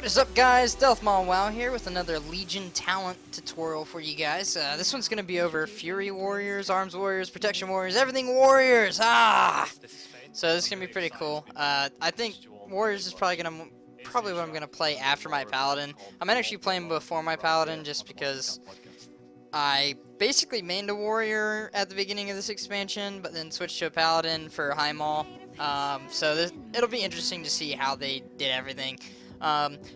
What is up, guys? Delphmon Wow here with another Legion talent tutorial for you guys. This one's going to be over Fury Warriors, Arms Warriors, Protection Warriors, everything Warriors! So this is going to be pretty cool. I think Warriors is probably what I'm going to play after my Paladin. I might actually play him before my Paladin just because I basically mained a Warrior at the beginning of this expansion, but then switched to a Paladin for High Maul. It'll be interesting to see how they did everything.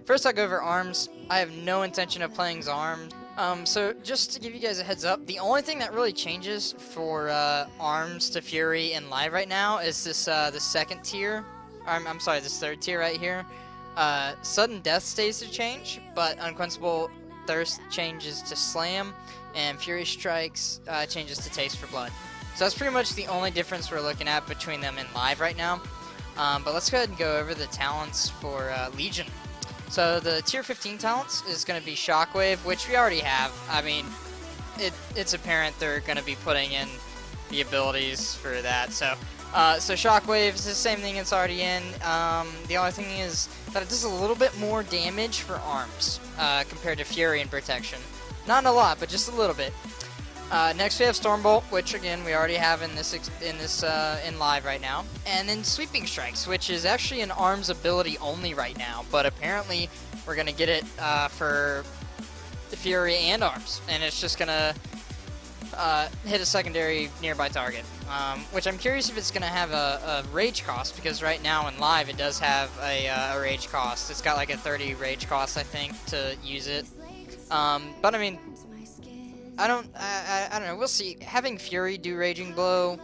First I'll go over arms. I have no intention of playing arms. So just to give you guys a heads up, the only thing that really changes for arms to Fury in live right now is this the second tier. I'm sorry, this third tier right here. Sudden death stays to change, but Unquenchable Thirst changes to Slam, and Fury Strikes changes to Taste for Blood. So that's pretty much the only difference we're looking at between them in live right now. But let's go ahead and go over the talents for Legion. So the tier 15 talents is going to be Shockwave, which we already have. I mean, it's apparent they're going to be putting in the abilities for that. So Shockwave is the same thing it's already in. The only thing is that it does a little bit more damage for arms compared to Fury and Protection. Not a lot, but just a little bit. Next we have Stormbolt, which again we already have in live right now, and then Sweeping Strikes, which is actually an arms ability only right now, but apparently we're gonna get it for the Fury and arms, and it's just gonna hit a secondary nearby target. Which I'm curious if it's gonna have a rage cost, because right now in live it does have a rage cost. It's got like a 30 rage cost, I think, to use it. But I mean, I don't know, we'll see. Having Fury do Raging Blow,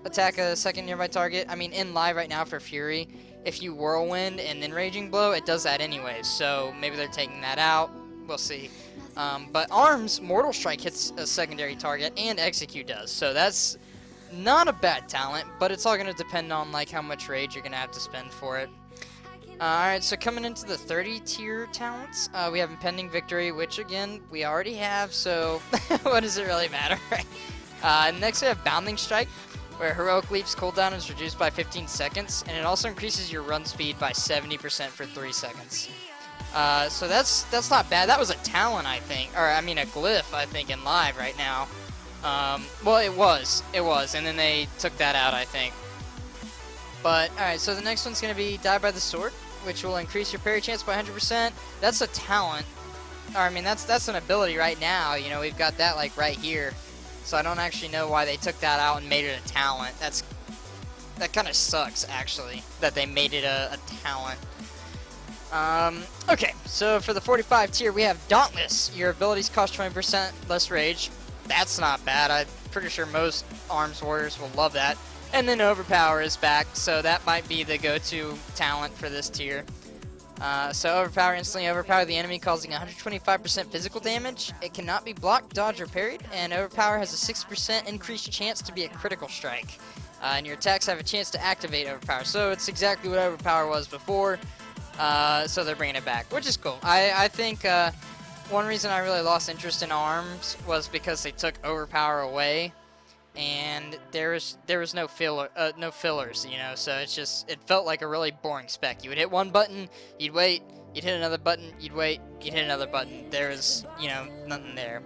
attack a second nearby target, I mean, in live right now for Fury, if you Whirlwind and then Raging Blow, it does that anyways, so maybe they're taking that out, we'll see. But arms, Mortal Strike hits a secondary target, and Execute does, so that's not a bad talent, but it's all going to depend on like how much rage you're going to have to spend for it. Alright, so coming into the 30 tier talents, we have Impending Victory, which again, we already have, so what does it really matter, right? Next we have Bounding Strike, where Heroic Leap's cooldown is reduced by 15 seconds, and it also increases your run speed by 70% for 3 seconds. So that's not bad. That was a talent, I think, or I mean a glyph, I think, in live right now. Well, it was, and then they took that out, I think. But, alright, so the next one's going to be Die by the Sword, which will increase your parry chance by 100%. That's a talent. Or, I mean, that's an ability right now. You know, we've got that, like, right here. So I don't actually know why they took that out and made it a talent. That kind of sucks, actually, that they made it a talent. Okay, so for the 45 tier, we have Dauntless. Your abilities cost 20% less rage. That's not bad. I'm pretty sure most Arms Warriors will love that. And then Overpower is back, so that might be the go-to talent for this tier. So Overpower, instantly overpower the enemy, causing 125% physical damage. It cannot be blocked, dodged, or parried, and Overpower has a 6% increased chance to be a critical strike. And your attacks have a chance to activate Overpower, so it's exactly what Overpower was before, so they're bringing it back, which is cool. I think one reason I really lost interest in Arms was because they took Overpower away. And there was no fillers, you know, so it felt like a really boring spec. You would hit one button, you'd wait, you'd hit another button, you'd wait, you'd hit another button. There was, you know, nothing there.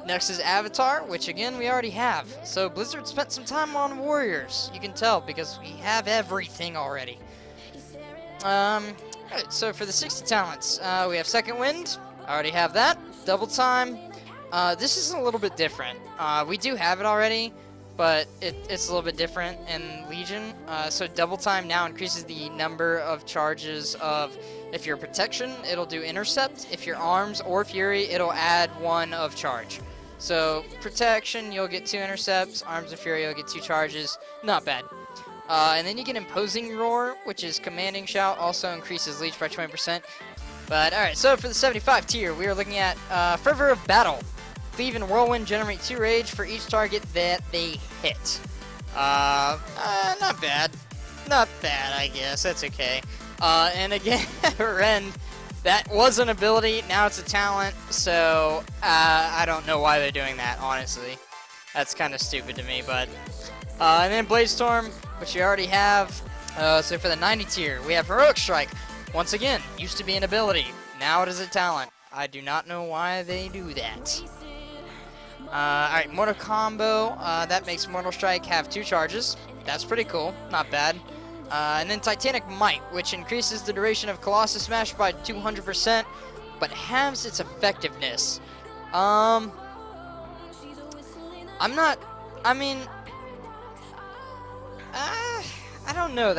Next is Avatar, which again we already have. So Blizzard spent some time on Warriors. You can tell because we have everything already. Alright, so for the 60 talents, we have Second Wind. I already have that. Double Time. This is a little bit different. We do have it already, but it's a little bit different in Legion. So Double Time now increases the number of charges of, if you're Protection, it'll do Intercept. If you're Arms or Fury, it'll add 1 of charge. So Protection, you'll get 2 Intercepts. Arms and Fury, you'll get 2 charges. Not bad. And then you get Imposing Roar, which is Commanding Shout, also increases Leech by 20%. But alright, so for the 75 tier, we are looking at Fervor of Battle. Cleave and Whirlwind generate 2 rage for each target that they hit. Not bad. Not bad, I guess. That's okay. And again, Rend, that was an ability, now it's a talent, so I don't know why they're doing that, honestly. That's kind of stupid to me, but... and then Blade Storm, which you already have. So for the 90 tier, we have Heroic Strike. Once again, used to be an ability. Now it is a talent. I do not know why they do that. Alright, Mortal Combo. That makes Mortal Strike have 2 charges. That's pretty cool. Not bad. And then Titanic Might, which increases the duration of Colossus Smash by 200%, but halves its effectiveness. I'm not... I mean... I don't know.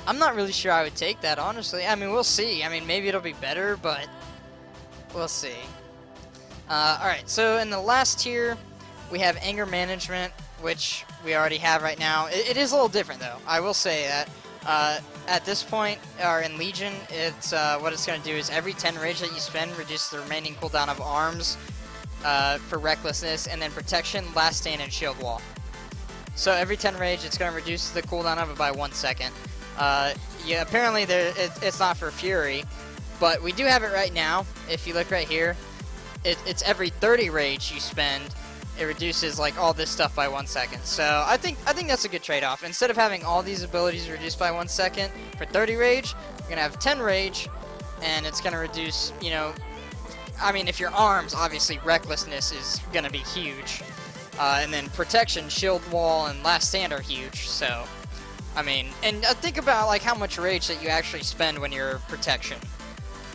I'm not really sure I would take that, honestly. I mean, we'll see. I mean, maybe it'll be better, but we'll see. Alright, so in the last tier, we have Anger Management, which we already have right now. It is a little different, though. I will say that. At this point, or in Legion, it's what it's going to do is every 10 rage that you spend, reduce the remaining cooldown of arms for Recklessness, and then Protection, Last Stand, and Shield Wall. So every 10 rage, it's going to reduce the cooldown of it by 1 second. Yeah, apparently it's not for Fury, but we do have it right now. If you look right here, it's every 30 rage you spend, it reduces like all this stuff by 1 second. So I think that's a good trade-off. Instead of having all these abilities reduced by 1 second for 30 rage, you're gonna have 10 rage, and it's gonna reduce, you know, I mean, if your arms, obviously Recklessness is gonna be huge, and then Protection, Shield Wall, and Last Stand are huge. So I mean, and think about like how much rage that you actually spend when you're Protection.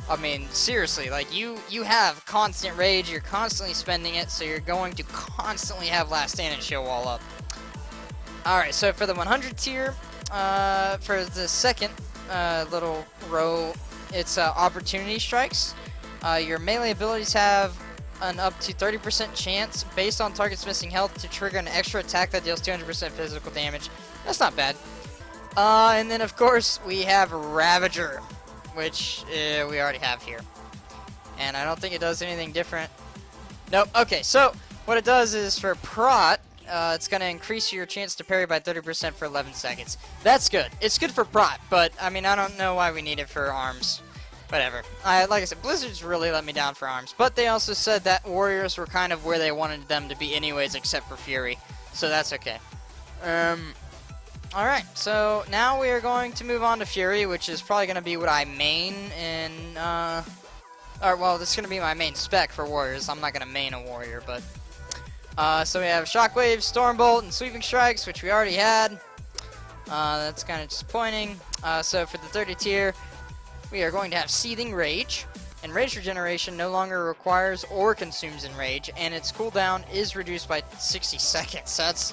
I mean, seriously, like you have constant rage, you're constantly spending it, so you're going to constantly have Last Stand and Shield Wall up. Alright, so for the 100 tier, for the second little row, it's Opportunity Strikes. Your melee abilities have an up to 30% chance, based on target's missing health, to trigger an extra attack that deals 200% physical damage. That's not bad. And then, of course, we have Ravager, which we already have here. And I don't think it does anything different. Nope. Okay, so what it does is for Prot, it's going to increase your chance to parry by 30% for 11 seconds. That's good. It's good for Prot, but I mean, I don't know why we need it for arms. Whatever. Like I said, Blizzard's really let me down for arms, but they also said that warriors were kind of where they wanted them to be anyways, except for Fury. So that's okay. Alright, so now we are going to move on to Fury, which is probably going to be what I main in, well, this is going to be my main spec for warriors. I'm not going to main a warrior, but, so we have Shockwave, Stormbolt, and Sweeping Strikes, which we already had. That's kind of disappointing. So for the 30 tier, we are going to have Seething Rage, and Rage Regeneration no longer requires or consumes Enrage, and its cooldown is reduced by 60 seconds. That's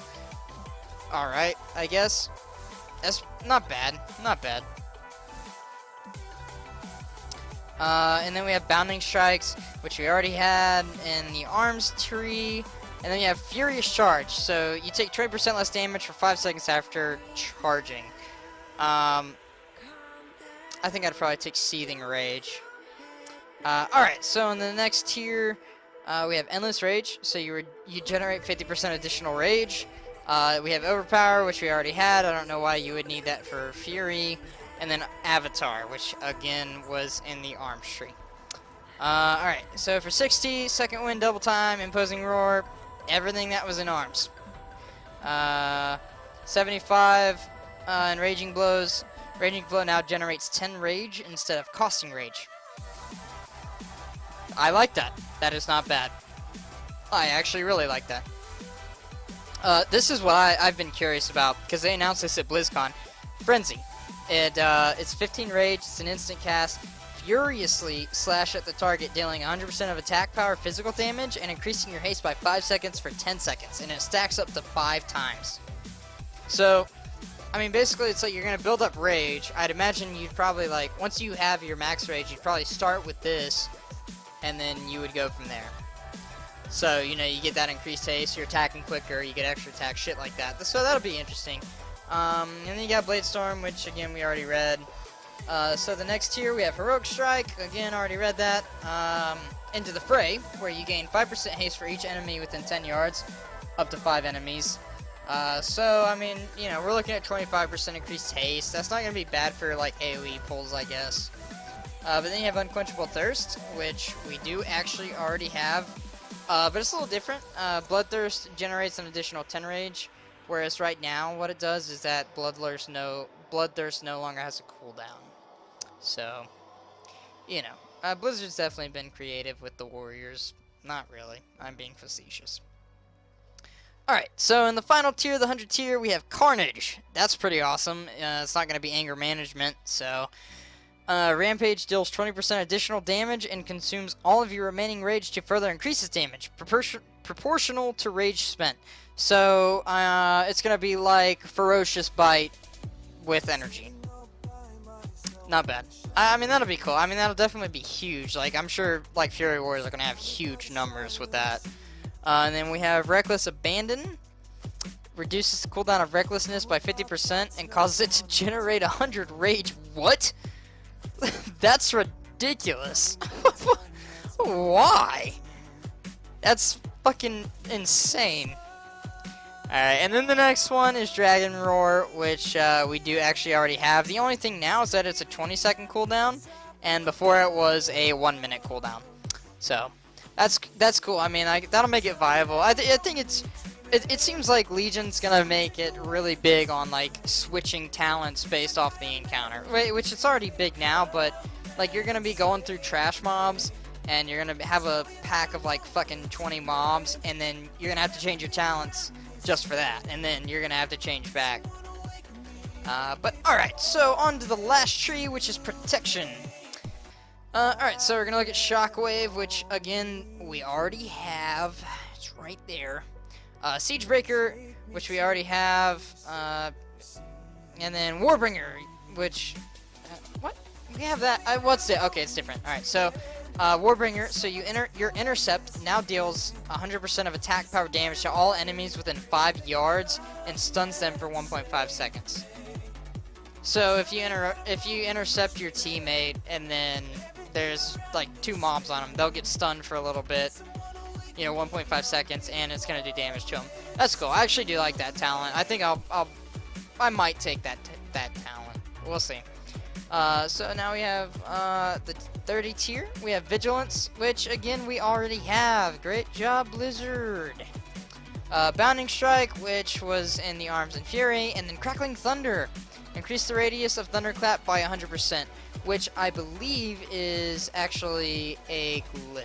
alright, I guess. That's not bad. Not bad. And then we have Bounding Strikes, which we already had in the Arms tree. And then you have Furious Charge. So you take 20% less damage for 5 seconds after charging. I think I'd probably take Seething Rage. Alright, so in the next tier, we have Endless Rage. So you generate 50% additional rage. We have Overpower, which we already had. I don't know why you would need that for Fury. And then Avatar, which again was in the Arms tree. Alright, so for 60, Second Wind, Double Time, Imposing Roar, everything that was in Arms. 75, Enraging Blows. Raging Blow now generates 10 rage instead of costing rage. I like that. That is not bad. I actually really like that. This is what I've been curious about, because they announced this at BlizzCon. Frenzy. It's 15 rage, it's an instant cast. Furiously slash at the target, dealing 100% of attack power physical damage, and increasing your haste by 5 seconds for 10 seconds. And it stacks up to 5 times. So, I mean, basically it's like you're going to build up rage. I'd imagine you'd probably, like, once you have your max rage, you'd probably start with this, and then you would go from there. So, you know, you get that increased haste, you're attacking quicker, you get extra attack, shit like that. So that'll be interesting. And then you got Blade Storm, which, again, we already read. So the next tier, we have Heroic Strike. Again, already read that. Into the Fray, where you gain 5% haste for each enemy within 10 yards, up to 5 enemies. So, I mean, you know, we're looking at 25% increased haste. That's not going to be bad for, like, AoE pulls, I guess. But then you have Unquenchable Thirst, which we do actually already have. But it's a little different. Bloodthirst generates an additional 10 rage, whereas right now what it does is that Bloodthirst no longer has a cooldown. So, you know, Blizzard's definitely been creative with the warriors. Not really. I'm being facetious. Alright, so in the final tier, the 100 tier, we have Carnage. That's pretty awesome. It's not going to be anger management, so... Rampage deals 20% additional damage and consumes all of your remaining rage to further increase its damage, proportional to rage spent. So, it's going to be like Ferocious Bite with energy. Not bad. I mean, that'll be cool. I mean, that'll definitely be huge. Like, I'm sure, like, Fury Warriors are going to have huge numbers with that. And then we have Reckless Abandon. Reduces the cooldown of Recklessness by 50% and causes it to generate 100 rage. What? That's ridiculous. Why? That's fucking insane. Alright, and then the next one is Dragon Roar, which we do actually already have. The only thing now is that it's a 20-second cooldown, and before it was a 1-minute cooldown. So, that's cool. I mean, that'll make it viable. I think it seems like Legion's gonna make it really big on, like, switching talents based off the encounter. Which it's already big now, but, like, you're gonna be going through trash mobs, and you're gonna have a pack of, like, fucking 20 mobs, and then you're gonna have to change your talents just for that, and then you're gonna have to change back. But alright, so on to the last tree, which is Protection. Alright, so we're gonna look at Shockwave, which again we already have. It's right there. Siegebreaker, which we already have, and then Warbringer, which what? We have that. What's it? Okay, it's different. Alright, so Warbringer, so your intercept now deals 100% of attack power damage to all enemies within 5 yards and stuns them for 1.5 seconds. So if you intercept your teammate and then there's like 2 mobs on them, they'll get stunned for a little bit, you know, 1.5 seconds, and it's gonna do damage to them. That's cool. I actually do like that talent. I think I might take that talent. We'll see. So now we have the 30 tier. We have Vigilance, which again we already have. Great job, Blizzard. Bounding Strike, which was in the Arms and Fury, and then Crackling Thunder. Increase the radius of Thunderclap by 100%, which I believe is actually a glyph.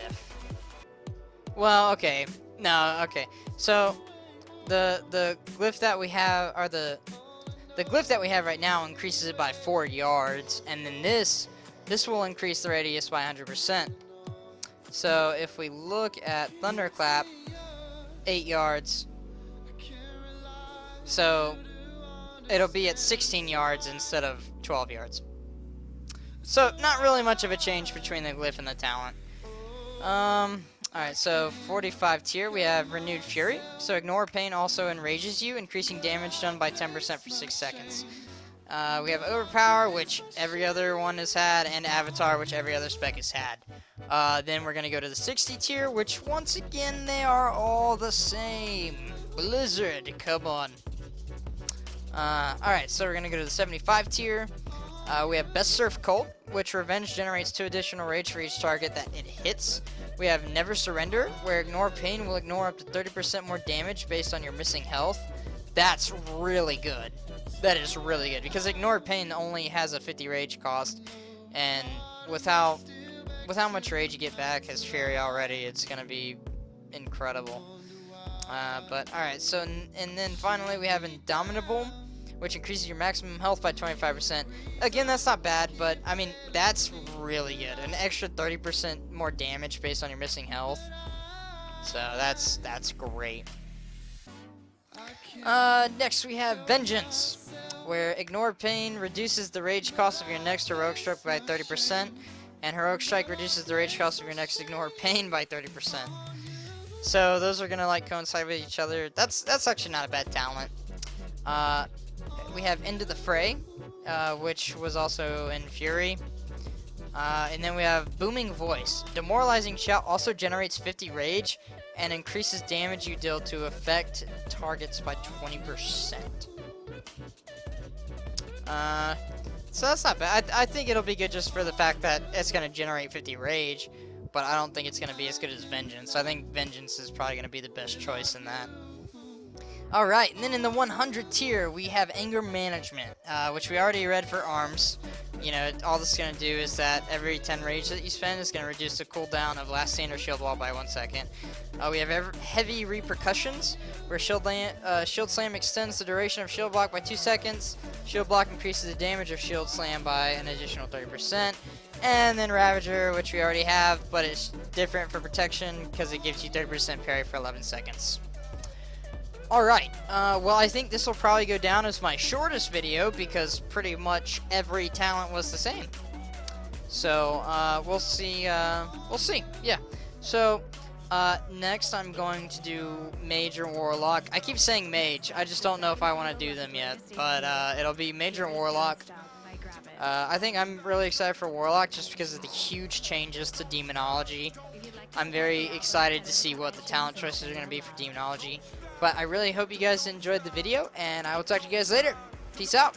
Well, okay. No, okay. So the glyph that we have, or the glyph that we have right now increases it by 4 yards, and then this will increase the radius by 100%. So if we look at Thunderclap, 8 yards, so it'll be at 16 yards instead of 12 yards. So not really much of a change between the glyph and the talent. Alright, so 45 tier, we have Renewed Fury. So Ignore Pain also enrages you, increasing damage done by 10% for 6 seconds. We have Overpower, which every other one has had, and Avatar, which every other spec has had. Then we're going to go to the 60 tier, which once again, they are all the same. Blizzard, come on. Alright, so we're going to go to the 75 tier. We have Best Surf Cult, which Revenge generates 2 additional rage for each target that it hits. We have Never Surrender, where Ignore Pain will ignore up to 30% more damage based on your missing health. That's really good. That is really good, because Ignore Pain only has a 50 rage cost, and with how much rage you get back as Fury already, it's going to be incredible. But alright, so, and then finally we have Indomitable, which increases your maximum health by 25%. Again, that's not bad, but, I mean, that's really good. An extra 30% more damage based on your missing health. So, that's great. Next we have Vengeance, where Ignore Pain reduces the rage cost of your next Heroic Strike by 30%, and Heroic Strike reduces the rage cost of your next Ignore Pain by 30%. So, those are gonna, like, coincide with each other. That's actually not a bad talent. We have Into the Fray, which was also in Fury. And then we have Booming Voice. Demoralizing Shout also generates 50 rage and increases damage you deal to affect targets by 20%. So that's not bad. I think it'll be good just for the fact that it's going to generate 50 rage, but I don't think it's going to be as good as Vengeance. I think Vengeance is probably going to be the best choice in that. Alright, and then in the 100 tier, we have Anger Management, which we already read for arms. You know, all this is going to do is that every 10 rage that you spend is going to reduce the cooldown of Last Stand or Shield Wall by 1 second. We have Heavy Repercussions, where Shield Slam extends the duration of Shield Block by 2 seconds. Shield Block increases the damage of Shield Slam by an additional 30%. And then Ravager, which we already have, but it's different for protection because it gives you 30% parry for 11 seconds. Alright, well I think this will probably go down as my shortest video because pretty much every talent was the same. So, we'll see, yeah. So, next I'm going to do Mage or Warlock. I keep saying Mage, I just don't know if I want to do them yet, but it'll be Mage or Warlock. I think I'm really excited for Warlock just because of the huge changes to Demonology. I'm very excited to see what the talent choices are going to be for Demonology. But I really hope you guys enjoyed the video, and I will talk to you guys later. Peace out.